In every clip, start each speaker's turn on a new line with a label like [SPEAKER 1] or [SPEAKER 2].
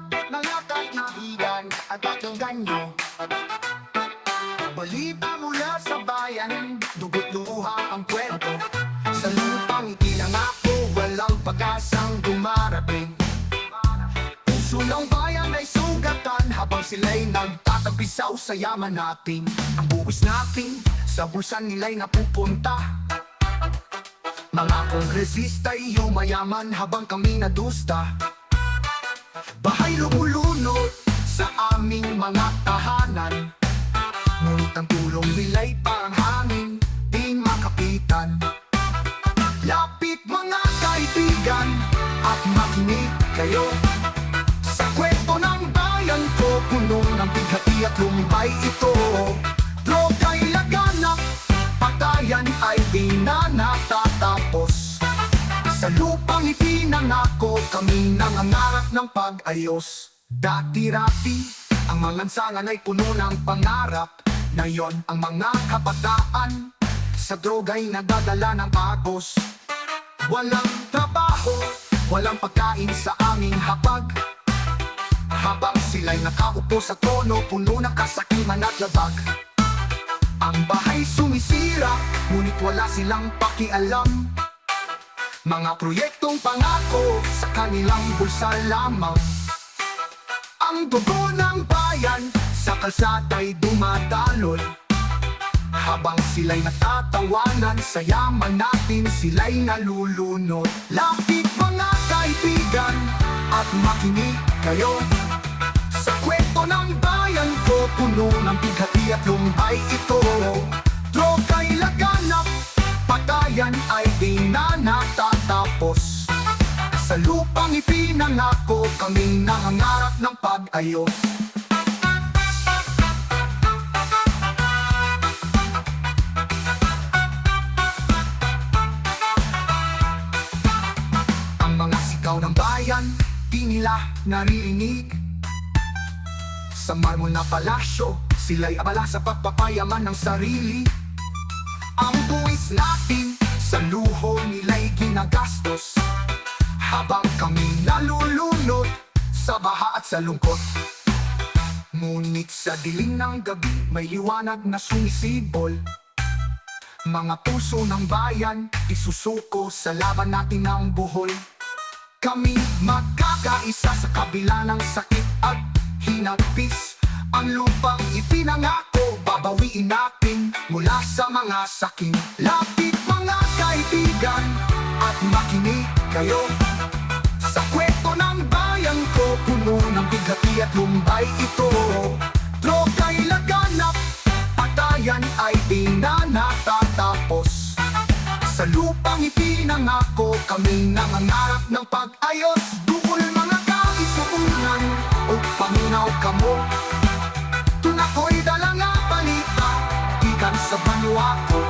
[SPEAKER 1] mga kaibigan at pakinggan nyo. Balita mula sa bayan, dugo't luha ang kwento. Sa lupang itinangako, walang pag-asang dumarating. Puso ng bayan ay sugatan habang sila'y nagtatabisaw sa yaman natin. Ang buwis natin sa bulsa nila'y napupunta. Mga kongresista'y yumayaman habang kami nadusta. Bahay lumulunod sa aming mga tahanan, ngunit ang tulong nila'y parang hangin, di makapitan. Lapit mga kaibigan at makinig kayo sa kwento ng bayan ko, puno ng bighati at lumbay ito. Droga'y laganap, patayan ay di na natatapos. Sa lupang itinangako, kami nangangarap ng pag-ayos. Dati-rati, ang mga lansangan ay puno ng pangarap. Ngayon, ang mga kabataan sa droga'y nagdadala ng agos. Walang trabaho, walang pagkain sa aming hapag. Habang sila'y nakaupo sa trono, puno ng kasakiman at labag. Ang bahay sumisira, ngunit wala silang pakialam. Mga proyektong pangako sa kanilang bulsa lamang. Ang dugo ng bayan sa kalsada'y dumadaloy. Habang sila'y natatawanan sa yaman natin, sila'y nalulunod. Lapit mga kaibigan at makinig kayo sa kwento ng bayan ko, puno ng bighati at lumbay ito. Droga'y laganap, patayan ay di na natatapos. Sa lupang ipinangako, kami nangangarap ng pag-ayos. Ang mga sigaw ng bayan, di nila naririnig. Sa marmol na palasyo, sila'y abala sa pagpapayaman ng sarili. Ang buwis natin sa luho nila'y ginagastos, habang kami nalulunod sa baha at sa lungkot. Ngunit sa dilim ng gabi, may liwanag na sumisibol. Mga puso ng bayan, isusuko sa laban natin ng buhol. Kami magkakaisa sa kabila ng sakit at hinagpis. Ang lupang ipinangako, babawiin natin mula sa mga saking. Lapit mga kaibigan at makinig kayo sa kwento ng bayan ko, puno ng bighati at lumbay ito. Droga'y laganap, patayan ay di na natatapos. Sa lupang ipinangako, kami nangangarap ng pag-ayos. Duol mga kaisuunan o paminaw kamo. Tunako'y dala nga balita, ikan sa Vanuatu.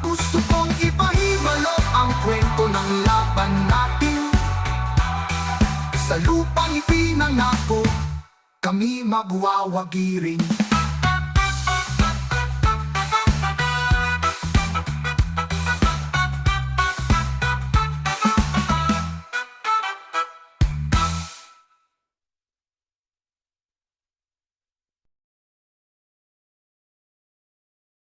[SPEAKER 1] Gusto kong ipahimalo ang kwento ng laban natin. Sa lupang ipinangako, kami magwawagirin.